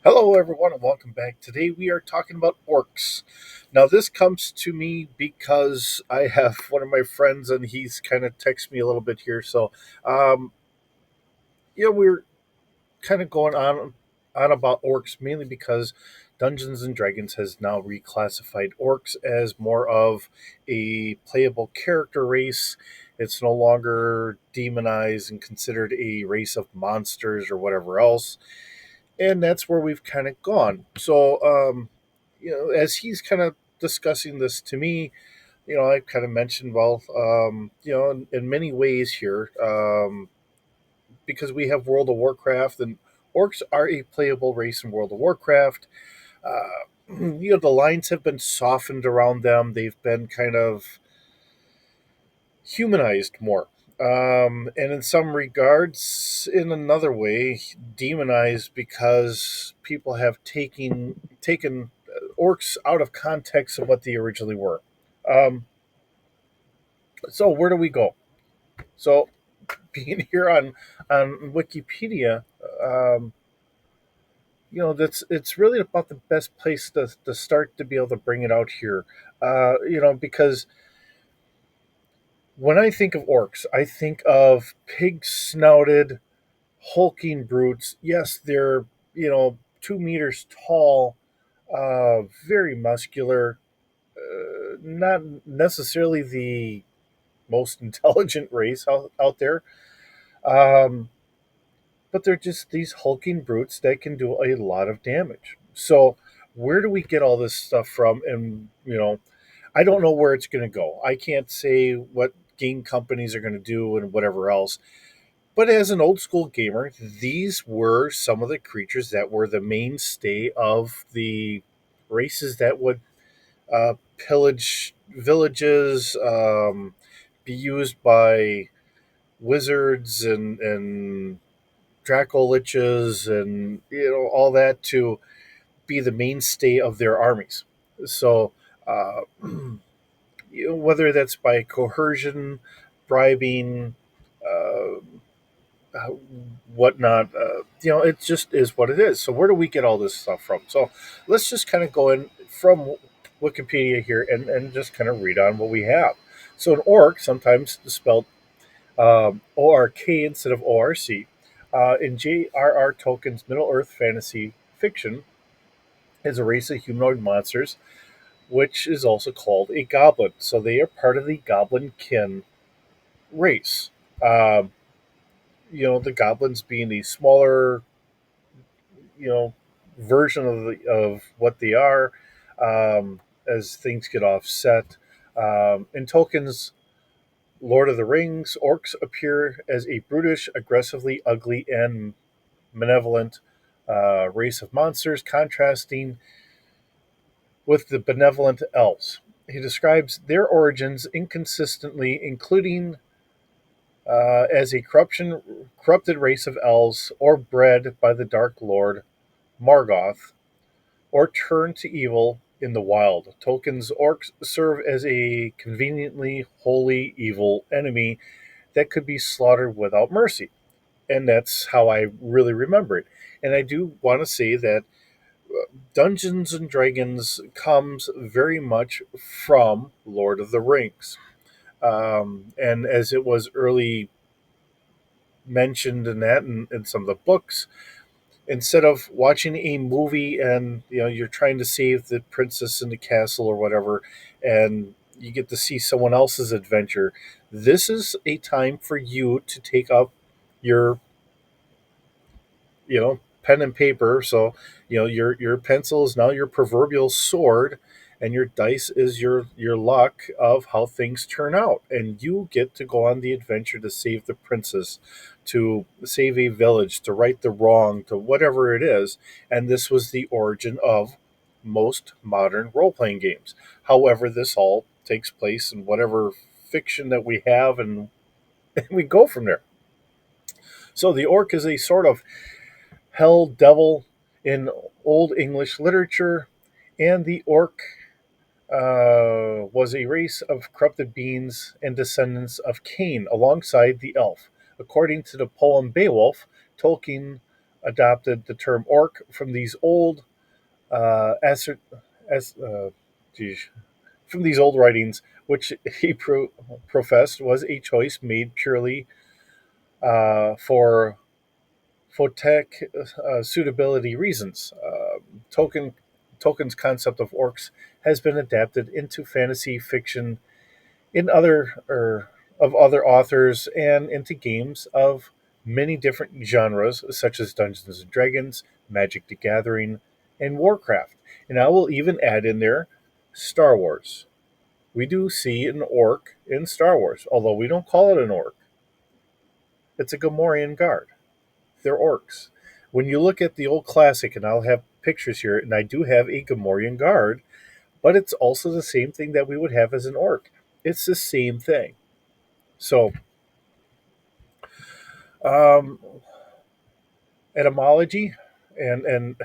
Hello, everyone, and welcome back. Today we are talking about orcs. Now, this comes to me because I have one of my friends, and he's kind of texted me a little bit here. Um, we're kind of going on about orcs mainly because Dungeons and Dragons has now reclassified orcs as more of a playable character race. It's no longer demonized and considered a race of monsters or whatever else, and that's where we've kind of gone. As he's kind of discussing this to me, I kind of mentioned, well, in many ways here, because we have World of Warcraft, and orcs are a playable race in World of Warcraft. The lines have been softened around them. They've been kind of humanized more. And in some regards, in another way, demonized because people have taken orcs out of context of what they originally were. Um, so where do we go? So being here on Wikipedia, um, that's it's really about the best place to start to be able to bring it out here. Because when I think of orcs, I think of pig snouted, hulking brutes. Yes, they're 2 meters tall, very muscular, not necessarily the most intelligent race out there, um, but they're just these hulking brutes that can do a lot of damage. So where do we get all this stuff from? And I don't know where it's going to go. I can't say what game companies are going to do and whatever else. But as an old school gamer, these were some of the creatures that were the mainstay of the races that would pillage villages, be used by wizards and Dracoliches and all that to be the mainstay of their armies. So uh, whether that's by coercion, bribing, uh, uh, whatnot. It just is what it is. So where do we get all this stuff from? So let's just kind of go in from Wikipedia here and just kind of read on what we have. So an orc, sometimes spelled ORK instead of ORC, in J.R.R. Tolkien's Middle Earth fantasy fiction, is a race of humanoid monsters, which is also called a goblin. So they are part of the goblin kin race. Um, the goblins being the smaller you know version of what they are, as things get offset. In Tolkien's Lord of the Rings, orcs appear as a brutish, aggressively ugly, and malevolent race of monsters, contrasting with the benevolent elves. He describes their origins inconsistently, including as a corrupted race of elves, or bred by the Dark Lord Morgoth, or turn to evil in the wild. Tolkien's orcs serve as a conveniently wholly evil enemy that could be slaughtered without mercy. And that's how I really remember it. And I do want to say that Dungeons and Dragons comes very much from Lord of the Rings. And as it was early mentioned in that in some of the books, instead of watching a movie and you're trying to save the princess in the castle or whatever, and you get to see someone else's adventure, this is a time for you to take up your pen and paper. So your pencil is now your proverbial sword, and your dice is your luck of how things turn out, and you get to go on the adventure to save the princess, to save a village, to right the wrong, to whatever it is. And this was the origin of most modern role-playing games. However, this all takes place in whatever fiction that we have, and and we go from there. So the orc is a sort of hell devil in Old English literature, and the orc was a race of corrupted beings and descendants of Cain alongside the elf. According to the poem Beowulf, Tolkien adopted the term orc from these old as, as geez, from these old writings, which he professed was a choice made purely for phonetic suitability reasons. Tolkien's concept of orcs has been adapted into fantasy fiction in other authors and into games of many different genres, such as Dungeons and Dragons, Magic the Gathering, and Warcraft. And I will even add in there Star Wars. We do see an orc in Star Wars, although we don't call it an orc. It's a Gamorrean guard. They're orcs. When you look at the old classic, and I'll have pictures here, and I do have a Gamorrean guard, but it's also the same thing that we would have as an orc. It's the same thing. So, um, etymology, and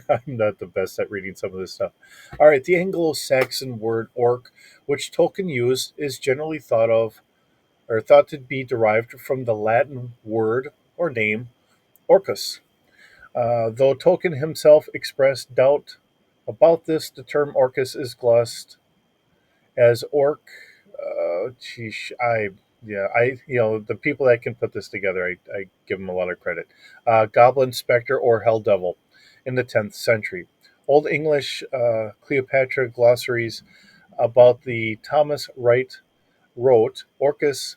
I'm not the best at reading some of this stuff. All right, the Anglo-Saxon word orc, which Tolkien used, is generally thought of or thought to be derived from the Latin word or name orcus. Though Tolkien himself expressed doubt about this, the term orcus is glossed as orc. Geesh, the people that can put this together, I give them a lot of credit. Goblin, specter, or hell devil in the 10th century. Old English Cleopatra glossaries about the Thomas Wright wrote Orcus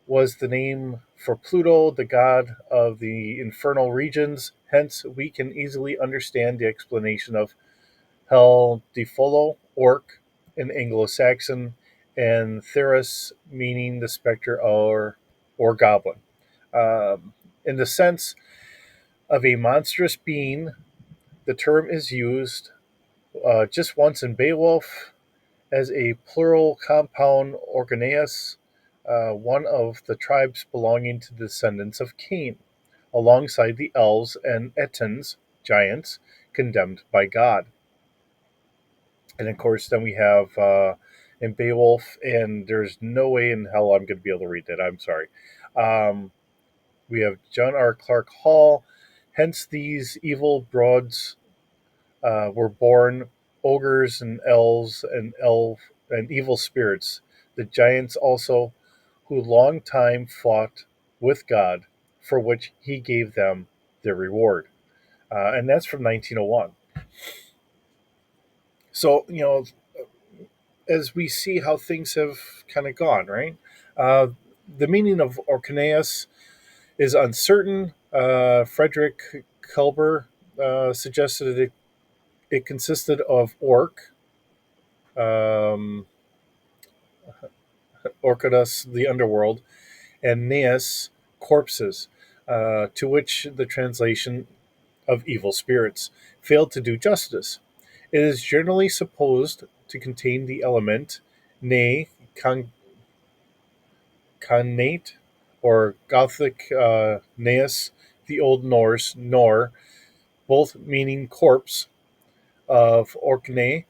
was the name for Pluto, the god of the infernal regions. Hence, we can easily understand the explanation of Hel Defolo, orc in Anglo-Saxon, and Theros, meaning the specter or goblin. In the sense of a monstrous being, the term is used just once in Beowulf as a plural compound Orcaneus, one of the tribes belonging to the descendants of Cain, alongside the elves and Etins, giants, condemned by God. And of course, then we have in Beowulf, and there's no way in hell I'm going to be able to read that. I'm sorry. Um, we have John R. Clark Hall. Hence, these evil broads were born ogres and elves and evil spirits. The giants also, who long time fought with God, for which he gave them their reward. And that's from 1901. So, as we see how things have kind of gone, right? Uh, the meaning of Orcaneus is uncertain. Frederick Kelber suggested that it consisted of orc, um, Orcadus, the underworld, and Neas, corpses, to which the translation of evil spirits failed to do justice. It is generally supposed to contain the element ne, Khanate, or Gothic Naus, the Old Norse Nor, both meaning corpse of Orkney,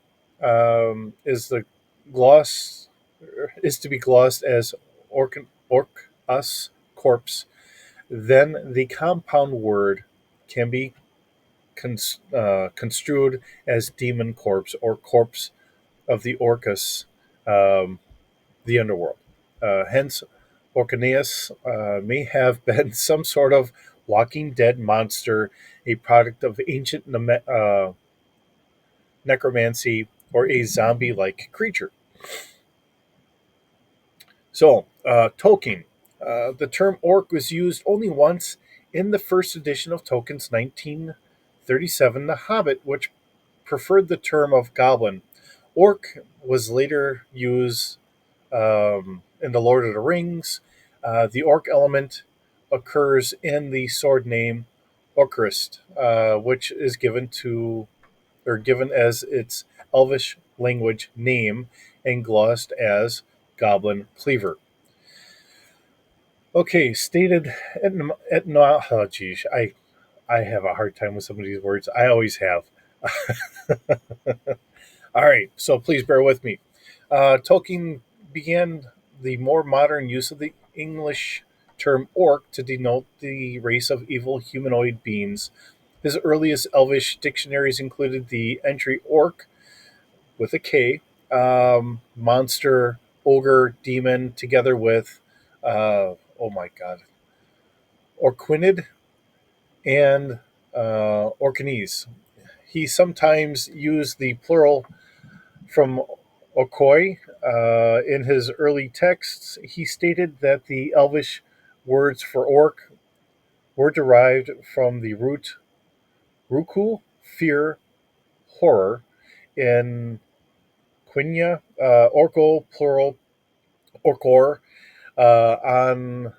is the gloss is to be glossed as orcus corpse. Then the compound word can be construed as demon corpse or corpse of the Orcus, um, the underworld. Hence, Orcaneus may have been some sort of walking dead monster, a product of ancient necromancy, or a zombie like creature. So, Tolkien. The term orc was used only once in the first edition of Tolkien's 1937 The Hobbit, which preferred the term of goblin. Orc was later used in The Lord of the Rings. The orc element occurs in the sword name Orcrist, which is given as its Elvish language name and glossed as Goblin Cleaver. Okay, stated at no, oh geez, I have a hard time with some of these words. I always have. All right, so please bear with me. Tolkien began the more modern use of the English term orc to denote the race of evil humanoid beings. His earliest Elvish dictionaries included the entry orc with a K, monster, ogre, demon, together with, oh my god, orquinid and orcanese. He sometimes used the plural from Okoi. In his early texts, he stated that the Elvish words for orc were derived from the root ruku, fear, horror, in Quinya, orco, plural, orcor, on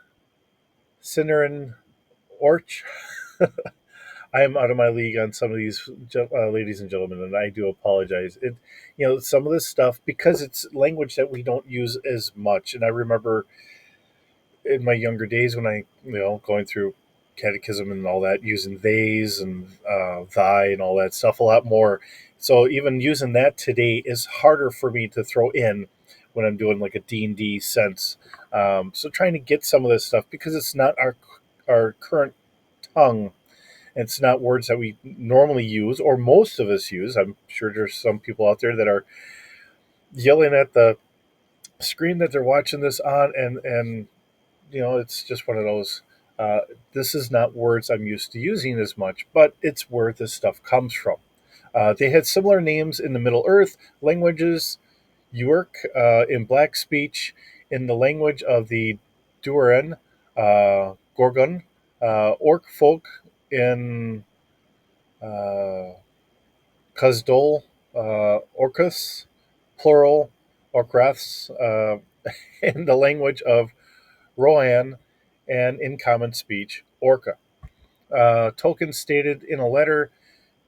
Cinerin, orch. I am out of my league on some of these, ladies and gentlemen, and I do apologize. Some of this stuff, because it's language that we don't use as much. And I remember in my younger days when going through catechism and all that, using theys and thy and all that stuff a lot more. So even using that today is harder for me to throw in when I'm doing like a D&D sense. So trying to get some of this stuff, because it's not our current tongue. It's not words that we normally use, or most of us use. I'm sure there's some people out there that are yelling at the screen that they're watching this on, and it's just one of those. Uh, this is not words I'm used to using as much, but it's where this stuff comes from. They had similar names in the Middle Earth languages, York in Black speech, in the language of the Duran, Gorgon, Orc folk in uh, Kazdol, Orcus, plural, Orcraths, in the language of Rohan, and in common speech, Orca. Tolkien stated in a letter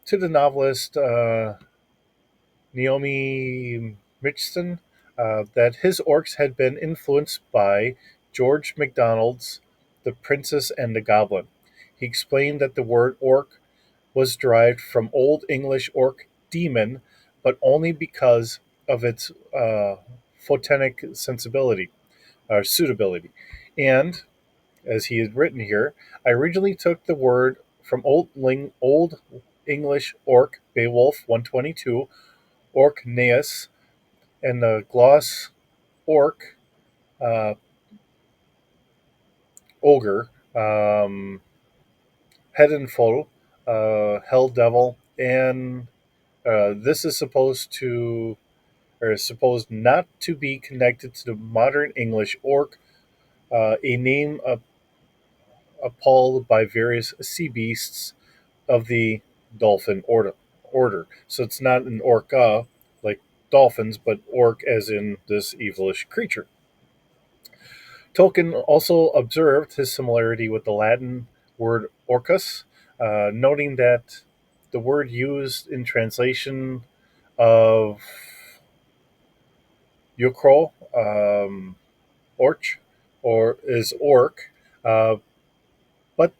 to the novelist Naomi Mitchson that his orcs had been influenced by George MacDonald's The Princess and the Goblin. He explained that the word orc was derived from Old English orc demon, but only because of its photonic sensibility or suitability. And as he had written here, I originally took the word from Old English orc, Beowulf 122, Orcneus, and the gloss orc, uh, ogre, Headenful, hell devil, and this is supposed not to be connected to the modern English orc, a name appalled by various sea beasts of the dolphin order. So it's not an orca like dolphins, but orc as in this evilish creature. Tolkien also observed his similarity with the Latin word orcus, noting that the word used in translation of Yukro, orch, or is orc, uh, but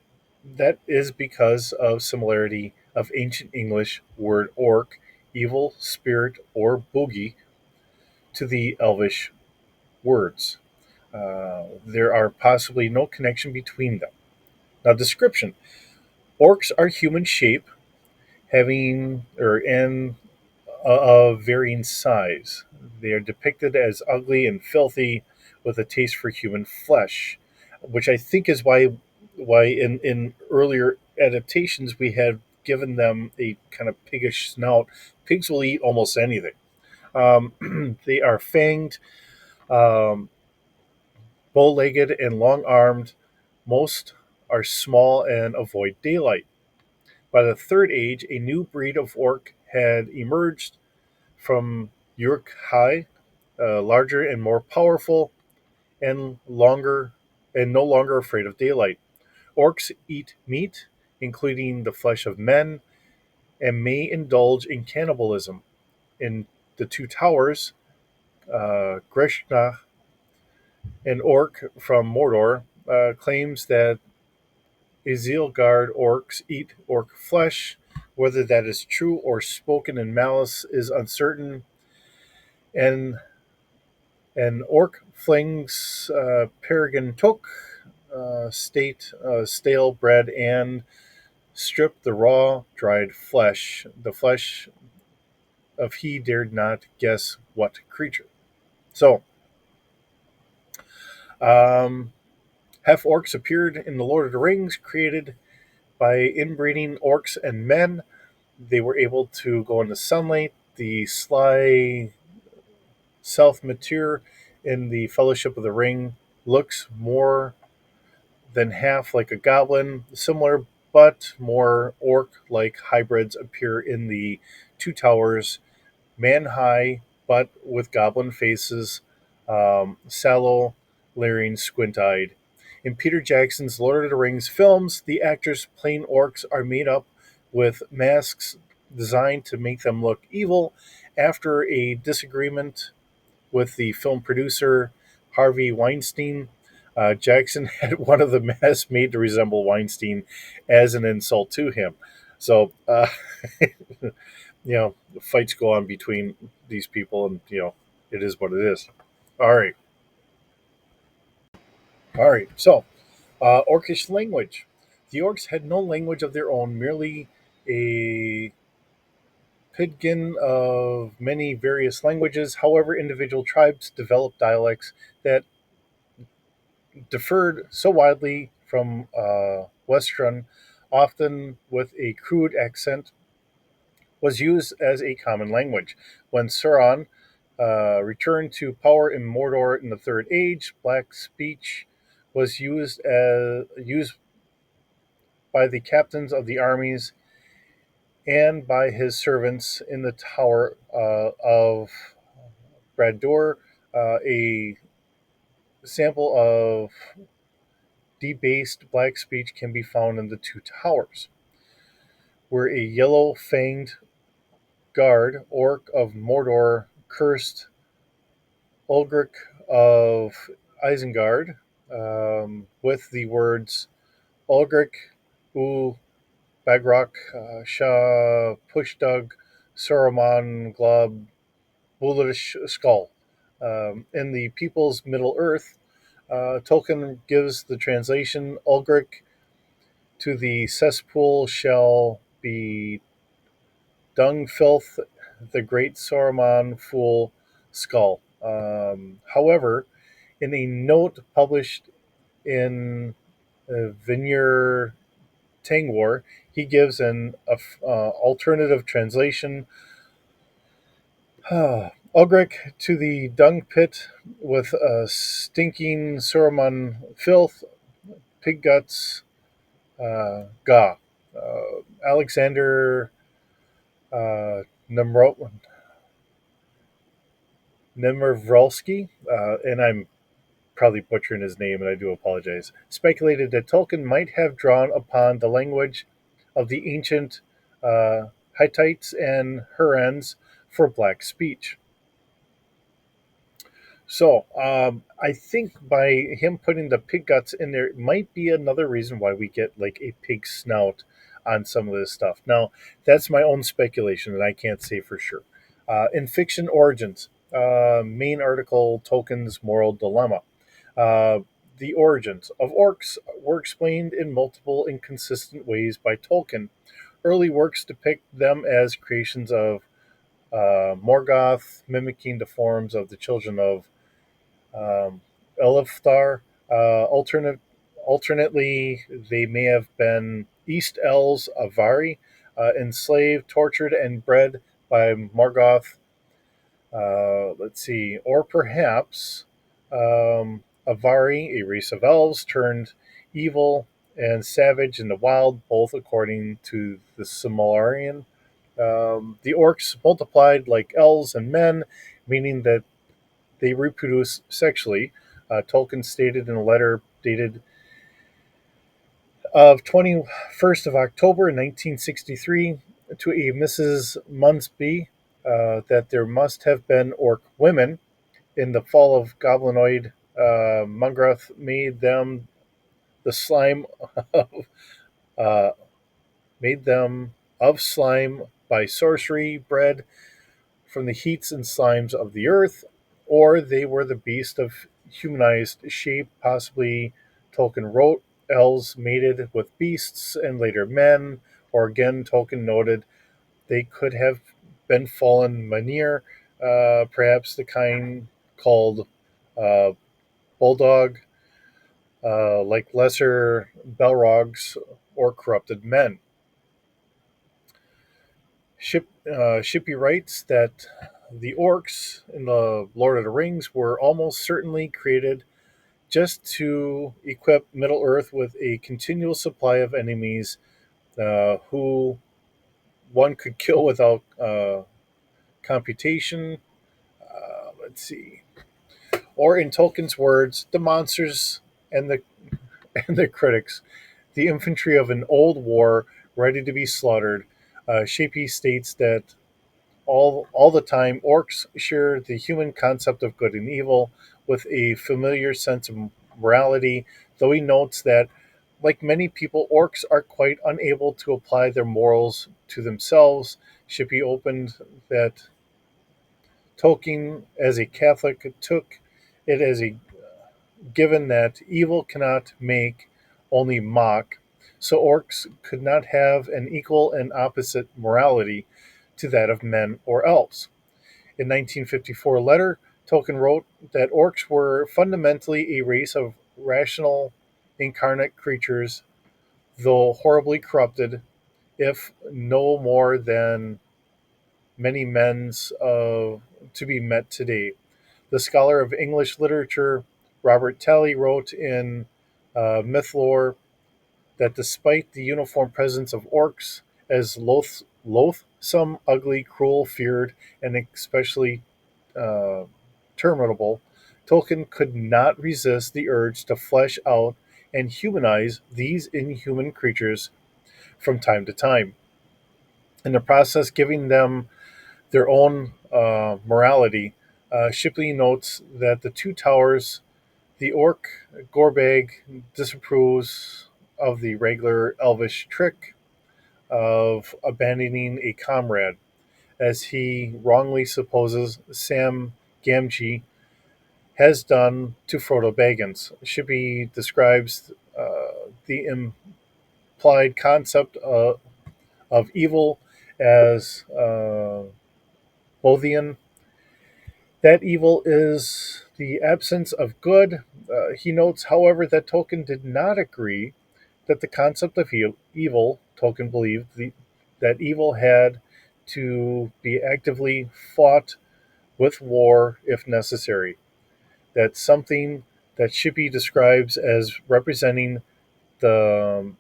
that is because of similarity of ancient English word orc, evil, spirit, or boogie, to the Elvish words. There are possibly no connection between them. Now, description: orcs are human shape, having or in of varying size. They are depicted as ugly and filthy, with a taste for human flesh, which I think is why in earlier adaptations we have given them a kind of piggish snout. Pigs will eat almost anything. They are fanged, um, bow-legged, and long-armed. Most are small and avoid daylight. By the Third Age, a new breed of orc had emerged from Uruk-hai, larger and more powerful, and no longer afraid of daylight. Orcs eat meat, including the flesh of men, and may indulge in cannibalism. In the Two Towers, Grishna, an orc from Mordor, claims that Isengard orcs eat orc flesh. Whether that is true or spoken in malice is uncertain. And orc flings Peregrine Took, stale bread, and stripped the raw, dried flesh, the flesh of he dared not guess what creature. So, um, half orcs appeared in the Lord of the Rings, created by inbreeding orcs and men. They were able to go in the sunlight. The sly self mature in the Fellowship of the Ring looks more than half like a goblin, similar but more orc like hybrids appear in the Two Towers, man high but with goblin faces, sallow, leering, squint eyed. In Peter Jackson's Lord of the Rings films, the actors playing orcs are made up with masks designed to make them look evil. After a disagreement with the film producer Harvey Weinstein, Jackson had one of the masks made to resemble Weinstein as an insult to him. So, fights go on between these people, and it is what it is. All right, all right. So, Orcish language. The orcs had no language of their own, merely a pidgin of many various languages. However, individual tribes developed dialects that differed so widely from Western, often with a crude accent, was used as a common language. When Sauron returned to power in Mordor in the Third Age, Black speech was used by the captains of the armies and by his servants in the Tower of Brador. A sample of debased black speech can be found in the Two Towers, where a yellow-fanged guard orc of Mordor cursed Ulgrich of Isengard with the words Ulgrich u Bagrok Sha Pushdug Saruman Glob Bullish Skull. In the People's Middle Earth, Tolkien gives the translation Ulgrich to the cesspool shall be dung filth, the great Saruman fool skull. However, in a note published in Vineyard Tangwar, he gives an alternative translation. Ulgrich to the dung pit with stinking Saruman filth, pig guts, ga. Alexander Nemro- Nemirovsky, and I'm probably butchering his name, and I do apologize, speculated that Tolkien might have drawn upon the language of the ancient uh, Hittites and Hurons for black speech. So I think by him putting the pig guts in there might be another reason why we get like a pig snout on some of this stuff. Now, that's my own speculation, and I can't say for sure. In fiction origins, main article Tolkien's moral dilemma. Uh, the origins of orcs were explained in multiple inconsistent ways by Tolkien. Early works depict them as creations of Morgoth, mimicking the forms of the children of um, Elfthar. Alternately, they may have been East Elves of Vari, enslaved, tortured, and bred by Morgoth. Let's see, or perhaps Avari, a race of elves, turned evil and savage in the wild, both according to the Silmarillion. The orcs multiplied like elves and men, meaning that they reproduce sexually. Tolkien stated in a letter dated of 21st of October 1963 to a Mrs. Munsby that there must have been orc women. In the fall of Goblinoid, Mungroth made them the slime of, uh, made them of slime by sorcery, bred from the heats and slimes of the earth, or they were the beast of humanized shape, possibly Tolkien wrote elves mated with beasts and later men, or again, Tolkien noted they could have been fallen Manir, perhaps the kind called uh, bulldog, like lesser Balrogs or corrupted men. Shippey writes that the orcs in the Lord of the Rings were almost certainly created just to equip Middle Earth with a continual supply of enemies who one could kill without computation. Let's see. Or in Tolkien's words, the monsters and the and their critics, the infantry of an old war ready to be slaughtered. Shapey states that all the time, orcs share the human concept of good and evil with a familiar sense of morality, though he notes that, like many people, orcs are quite unable to apply their morals to themselves. Shippey opened that Tolkien, as a Catholic, took it as a given that evil cannot make, only mock, so orcs could not have an equal and opposite morality to that of men or elves. In 1954 letter, Tolkien wrote that orcs were fundamentally a race of rational, incarnate creatures, though horribly corrupted, if no more than many men's to be met today. The scholar of English literature Robert Talley wrote in Mythlore that despite the uniform presence of orcs as loathsome, ugly, cruel, feared, and especially uh, terminable, Tolkien could not resist the urge to flesh out and humanize these inhuman creatures from time to time. In the process, giving them their own morality, Shipley notes that the two towers, the orc Gorbag disapproves of the regular elvish trick of abandoning a comrade, as he wrongly supposes Sam Gamgee has done to Frodo Baggins. Shippey describes the implied concept of evil as Bothian. That evil is the absence of good. He notes, however, that Tolkien did not agree that the concept of evil, Tolkien believed that evil had to be actively fought with war if necessary. That's something that Shippey describes as representing the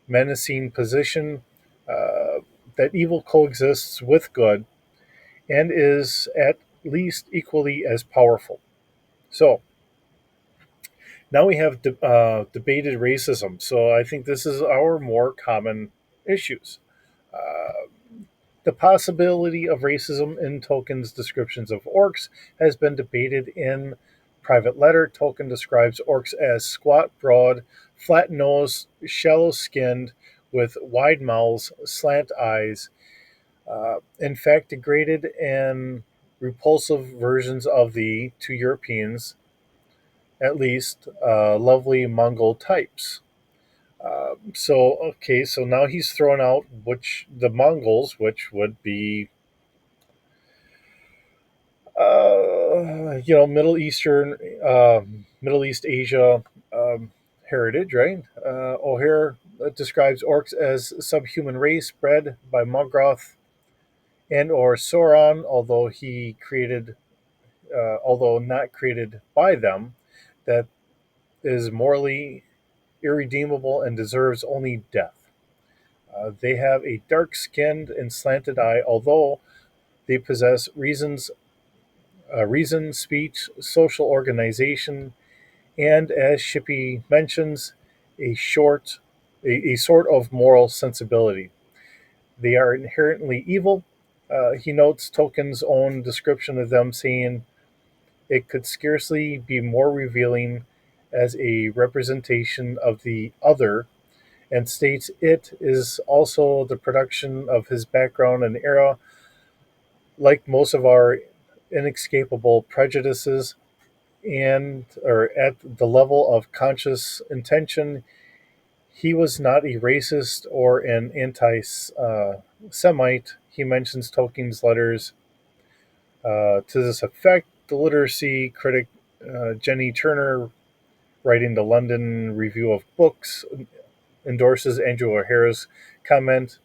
menacing position that evil coexists with good and is at least equally as powerful. So now we have debated racism. So I think this is our more common issues. Uh, the possibility of racism in Tolkien's descriptions of orcs has been debated in Private Letter. Tolkien describes orcs as squat, broad, flat nosed, shallow skinned, with wide mouths, slant eyes, in fact, degraded and repulsive versions of the, to Europeans at least, lovely Mongol types. So now he's thrown out which the Mongols, which would be, Middle Eastern, Middle East Asia heritage, right? O'Hare describes orcs as subhuman race bred by Mogroth and or Sauron, although not created by them, that is morally irredeemable and deserves only death. They have a dark skinned and slanted eye, although they possess reason, speech, social organization, and, as Shippey mentions, a sort of moral sensibility. They are inherently evil. He notes Tolkien's own description of them, saying it could scarcely be more revealing as a representation of the other, and states it is also the production of his background and era. Like most of our inescapable prejudices, and or at the level of conscious intention, he was not a racist or an anti-Semite. He mentions Tolkien's letters to this effect. The literacy critic Jenny Turner, writing the London Review of Books, endorses Andrew O'Hara's comment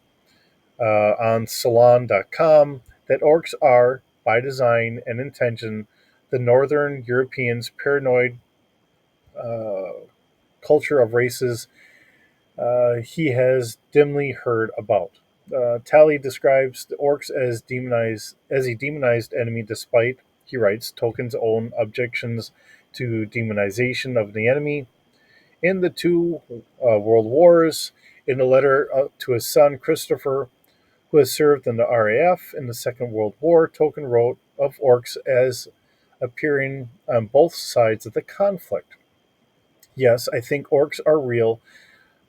on Salon.com that orcs are, by design and intention, the Northern Europeans' paranoid uh, culture of races he has dimly heard about. Tally describes the orcs as a demonized enemy, despite, he writes, Tolkien's own objections to demonization of the enemy. In the two world wars, in a letter to his son Christopher, who has served in the RAF in the Second World War, Tolkien wrote of orcs as appearing on both sides of the conflict. Yes, I think orcs are real,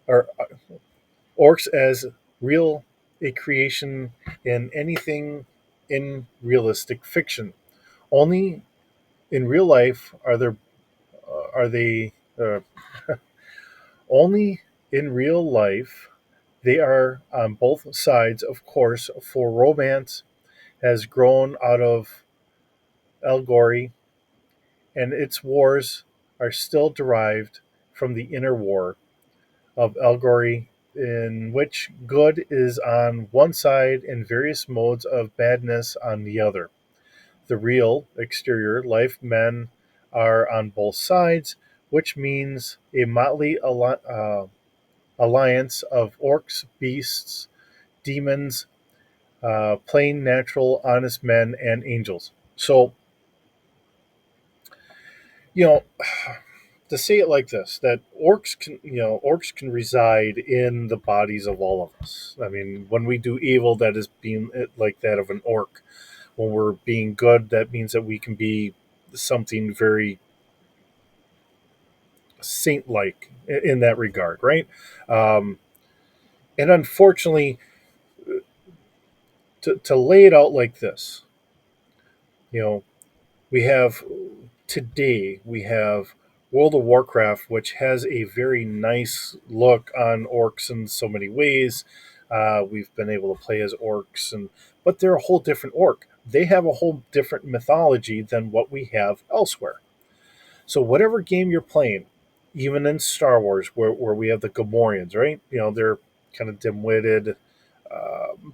or orcs as real a creation in anything in realistic fiction. Only in real life are they only in real life they are on both sides, of course, for romance has grown out of allegory, and its wars are still derived from the inner war of allegory, in which good is on one side and various modes of badness on the other. The real exterior life men are on both sides, which means a motley alliance of orcs, beasts, demons, plain, natural, honest men, and angels. So, you know, to say it like this, that orcs can reside in the bodies of all of us. I mean, when we do evil, that is being like that of an orc. When we're being good, that means that we can be something very saint-like in that regard, right? Um, and unfortunately, to lay it out like this, you know, we have today we have World of Warcraft, which has a very nice look on orcs in so many ways. We've been able to play as orcs, and but they're a whole different orc. They have a whole different mythology than what we have elsewhere. So whatever game you're playing, even in Star Wars, where we have the Gamorreans, right? You know, they're kind of dim-witted.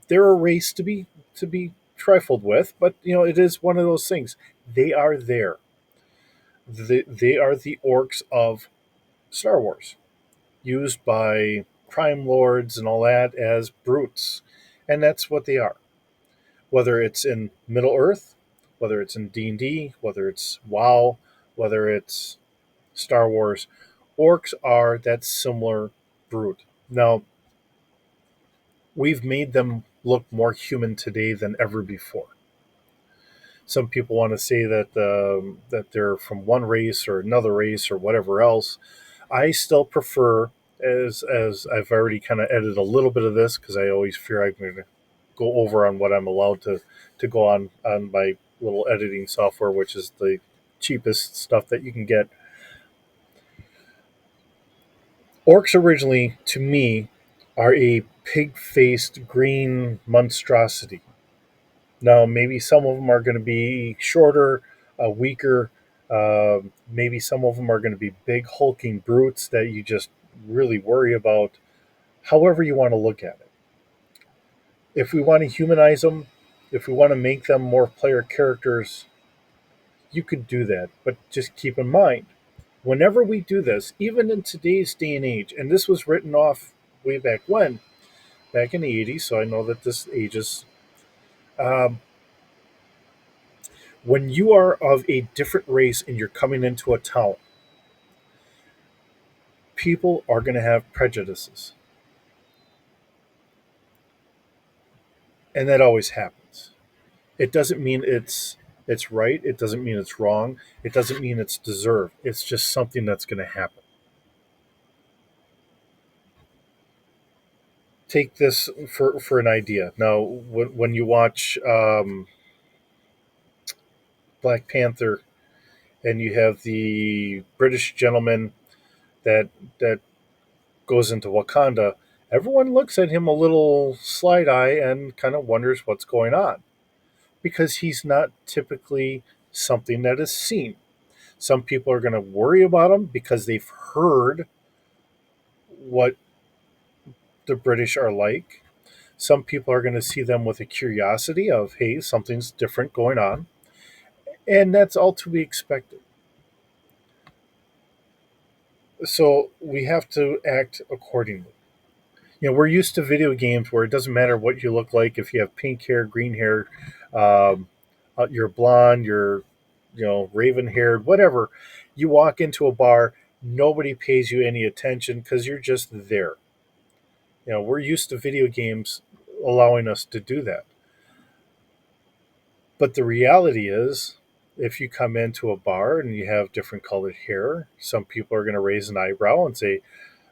They're a race to be trifled with, but you know, it is one of those things. They are there. They are the orcs of Star Wars, used by crime lords and all that as brutes, and that's what they are. Whether it's in Middle Earth, whether it's in D&D, whether it's WoW, whether it's Star Wars, orcs are that similar brute. Now, we've made them look more human today than ever before. Some people want to say that they're from one race or another race or whatever else. I still prefer, as I've already kind of edited a little bit of this because I always fear I'm going to go over on what I'm allowed to go on my little editing software, which is the cheapest stuff that you can get. Orcs originally, to me, are a pig faced green monstrosity. Now, maybe some of them are going to be shorter, weaker. Maybe some of them are going to be big, hulking brutes that you just really worry about. However, you want to look at it. If we want to humanize them, if we want to make them more player characters, you could do that. But just keep in mind, whenever we do this, even in today's day and age, and this was written off way back when, back in the 80s, so I know that this ages. Um, when you are of a different race and you're coming into a town, people are going to have prejudices. And that always happens. It doesn't mean it's right, it doesn't mean it's wrong, it doesn't mean it's deserved. It's just something that's going to happen. Take this for an idea. Now, when you watch Black Panther and you have the British gentleman that that goes into Wakanda, everyone looks at him a little side eye and kind of wonders what's going on because he's not typically something that is seen. Some people are going to worry about him because they've heard what the British are like. Some people are going to see them with a curiosity of, hey, something's different going on. And that's all to be expected. So we have to act accordingly. We're used to video games where it doesn't matter what you look like. If you have pink hair, green hair, um, you're blonde, you're, raven haired, whatever. You walk into a bar, nobody pays you any attention because you're just there. We're used to video games allowing us to do that. But the reality is, if you come into a bar and you have different colored hair, some people are going to raise an eyebrow and say,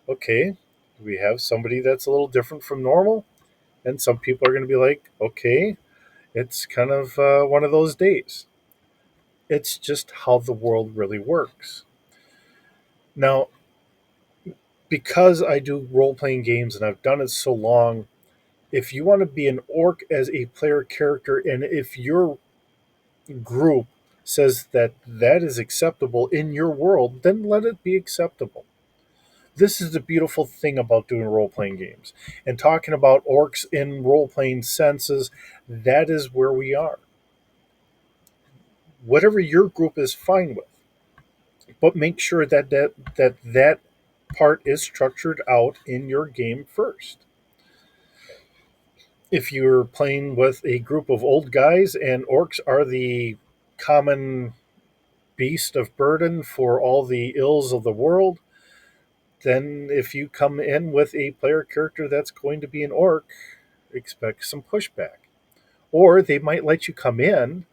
okay, we have somebody that's a little different from normal. And some people are going to be like, okay, it's kind of one of those days. It's just how the world really works. Now, because I do role playing games and I've done it so long, if you want to be an orc as a player character, and if your group says that that is acceptable in your world, then let it be acceptable. This is the beautiful thing about doing role playing games and talking about orcs in role playing senses. That is where we are. Whatever your group is fine with, but make sure that part is structured out in your game first. If you're playing with a group of old guys and orcs are the common beast of burden for all the ills of the world, then if you come in with a player character that's going to be an orc, expect some pushback. Or they might let you come in,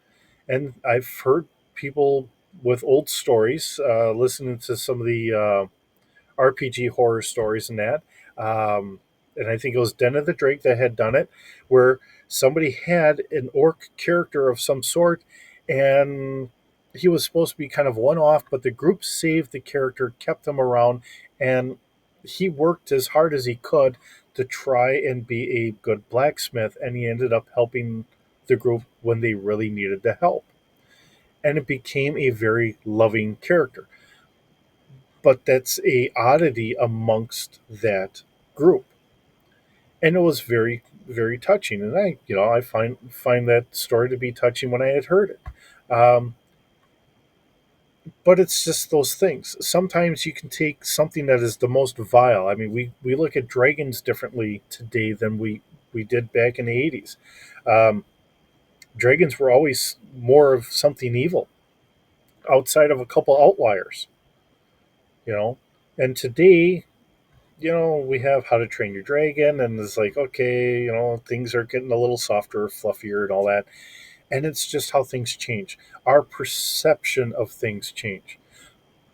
and I've heard people with old stories, listening to some of the RPG horror stories and that. And I think it was Den of the Drake that had done it, where somebody had an orc character of some sort, and he was supposed to be kind of one off, but the group saved the character, kept him around, and he worked as hard as he could to try and be a good blacksmith, and he ended up helping the group when they really needed the help. And it became a very loving character, but that's a oddity amongst that group, and it was very very touching. And I find that story to be touching when I had heard it. But it's just those things. Sometimes you can take something that is the most vile. I mean, we look at dragons differently today than we did back in the 80s. um, Dragons were always more of something evil outside of a couple outliers, you know and today, we have How to Train Your Dragon, and it's like, okay, things are getting a little softer, fluffier, and all that. And it's just how things change. Our perception of things change.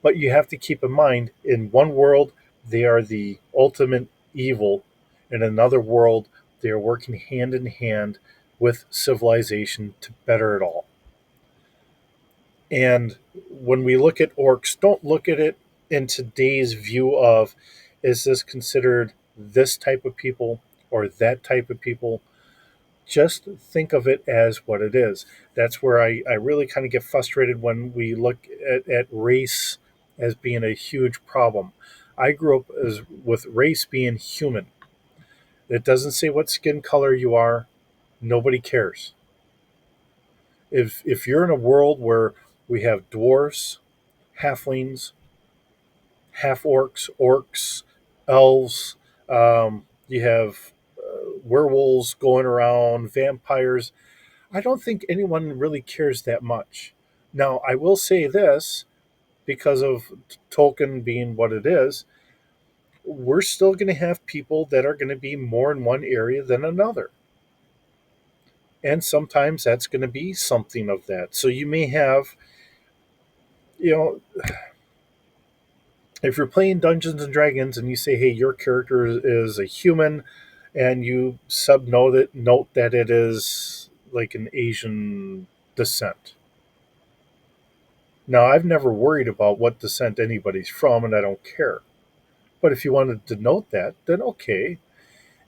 But you have to keep in mind, in one world, they are the ultimate evil. In another world, they are working hand in hand with civilization to better it all. And when we look at orcs, don't look at it in today's view of, is this considered this type of people or that type of people? Just think of it as what it is. That's where I really kind of get frustrated when we look at race as being a huge problem. I grew up with race being human. It doesn't say what skin color you are. Nobody cares. If you're in a world where we have dwarves, halflings, half orcs, orcs, elves. You have werewolves going around, vampires. I don't think anyone really cares that much. Now, I will say this, because of Tolkien being what it is, we're still going to have people that are going to be more in one area than another. And sometimes that's going to be something of that. So you may have, you know, if you're playing Dungeons and Dragons and you say, hey, your character is a human, and you note that it is like an Asian descent, Now, I've never worried about what descent anybody's from, and I don't care. But if you wanted to note that, then okay.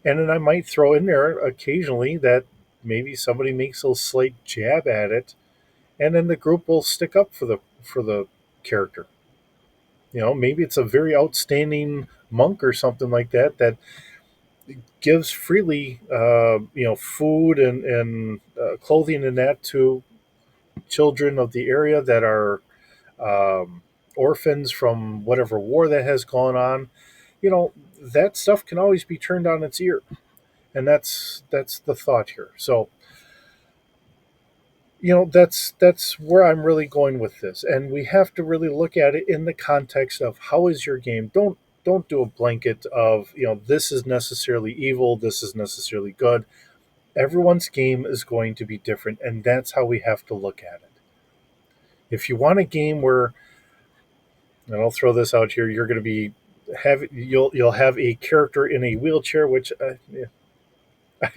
And then I might throw in there occasionally that maybe somebody makes a slight jab at it, and then the group will stick up for the character. You know, maybe it's a very outstanding monk or something like that that gives freely, food and clothing and that to children of the area that are orphans from whatever war that has gone on. You know, that stuff can always be turned on its ear, and that's the thought here. So that's where I'm really going with this, and we have to really look at it in the context of how is your game. Don't do a blanket of this is necessarily evil, this is necessarily good. Everyone's game is going to be different, and that's how we have to look at it. If you want a game where, and I'll throw this out here, you're going to be you'll have a character in a wheelchair, which I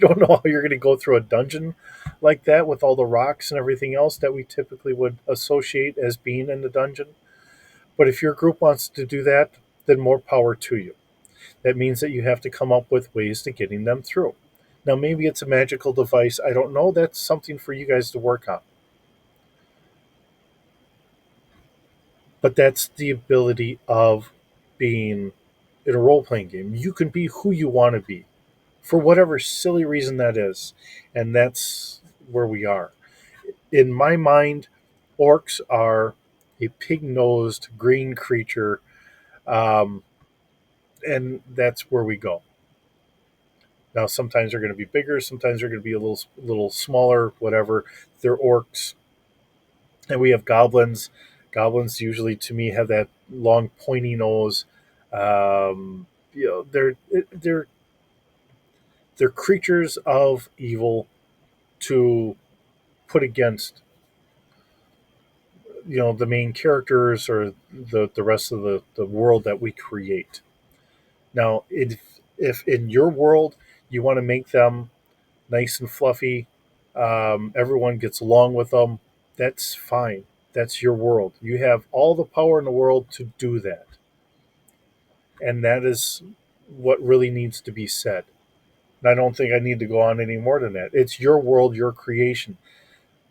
don't know how you're going to go through a dungeon like that with all the rocks and everything else that we typically would associate as being in the dungeon. But if your group wants to do that, then more power to you. That means that you have to come up with ways to getting them through. Now, maybe it's a magical device. I don't know. That's something for you guys to work on. But that's the ability of being in a role playing game. You can be who you want to be for whatever silly reason that is. And that's where we are. In my mind, orcs are a pig nosed green creature, um, and that's where we go. Now, sometimes they're going to be bigger, sometimes they're going to be a little smaller, whatever. They're orcs, and we have goblins. Goblins usually, to me, have that long, pointy nose. They're they're creatures of evil to put against the main characters or the rest of the world that we create. Now, if in your world you want to make them nice and fluffy, everyone gets along with them, that's fine. That's your world. You have all the power in the world to do that. And that is what really needs to be said. And I don't think I need to go on any more than that. It's your world, your creation.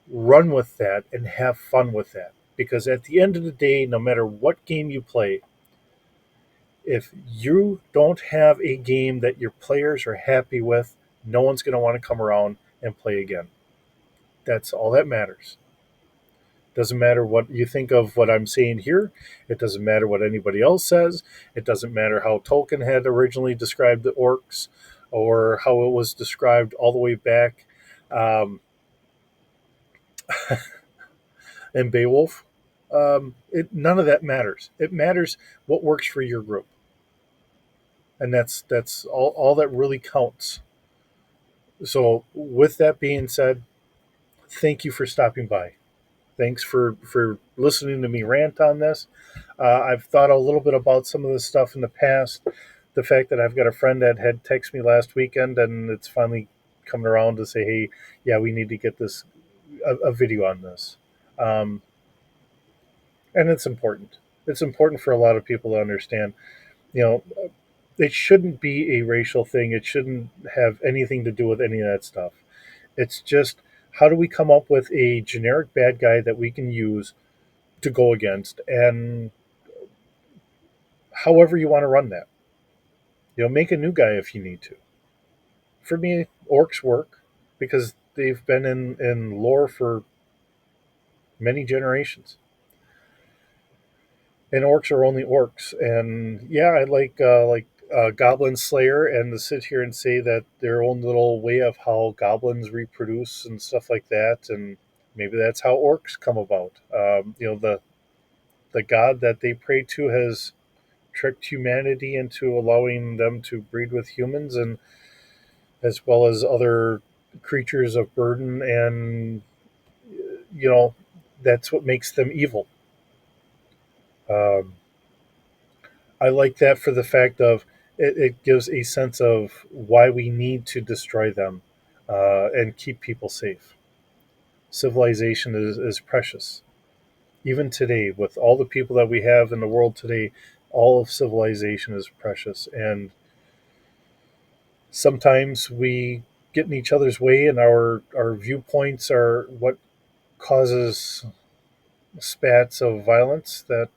Run with that and have fun with that. Because at the end of the day, no matter what game you play, if you don't have a game that your players are happy with, no one's going to want to come around and play again. That's all that matters. Doesn't matter what you think of what I'm saying here. It doesn't matter what anybody else says. It doesn't matter how Tolkien had originally described the orcs or how it was described all the way back in Beowulf. None of that matters. It matters what works for your group, and that's all that really counts. So, with that being said, thank you for stopping by. Thanks for listening to me rant on this. I've thought a little bit about some of this stuff in the past. The fact that I've got a friend that had texted me last weekend, and it's finally coming around to say, "Hey, yeah, we need to get this a video on this," um, and it's important. It's important for a lot of people to understand. You know, it shouldn't be a racial thing. It shouldn't have anything to do with any of that stuff. It's just how do we come up with a generic bad guy that we can use to go against, and however you want to run that. Make a new guy if you need to. For me, orcs work because they've been in lore for many generations. And orcs are only orcs. And yeah, I like Goblin Slayer, and to sit here and say that their own little way of how goblins reproduce and stuff like that, and maybe that's how orcs come about. The god that they pray to has tricked humanity into allowing them to breed with humans, and as well as other creatures of burden, and you know that's what makes them evil. um, I like that for the fact of it gives a sense of why we need to destroy them and keep people safe. Civilization is precious, Even today, with all the people that we have in the world today, all of civilization is precious. And sometimes we get in each other's way, and our viewpoints are what causes spats of violence that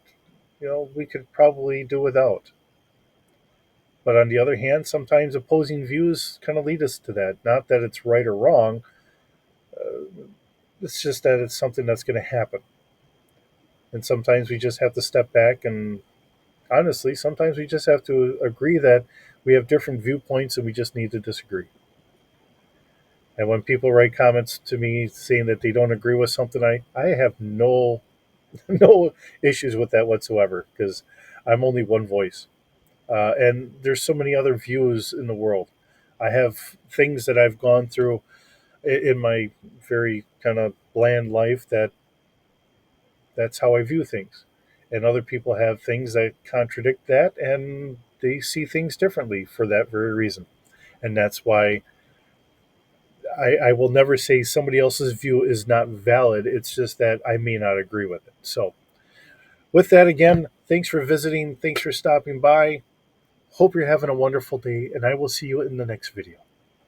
we could probably do without. But on the other hand, sometimes opposing views kind of lead us to that. Not that it's right or wrong, it's just that it's something that's going to happen. And sometimes we just have to step back, and honestly, sometimes we just have to agree that we have different viewpoints and we just need to disagree. And when people write comments to me saying that they don't agree with something, I have no no issues with that whatsoever, because I'm only one voice. And there's so many other views in the world. I have things that I've gone through in my very kind of bland life that's how I view things. And other people have things that contradict that, and they see things differently for that very reason. And that's why I will never say somebody else's view is not valid. It's just that I may not agree with it. So, with that, again, thanks for visiting. Thanks for stopping by. Hope you're having a wonderful day, and I will see you in the next video.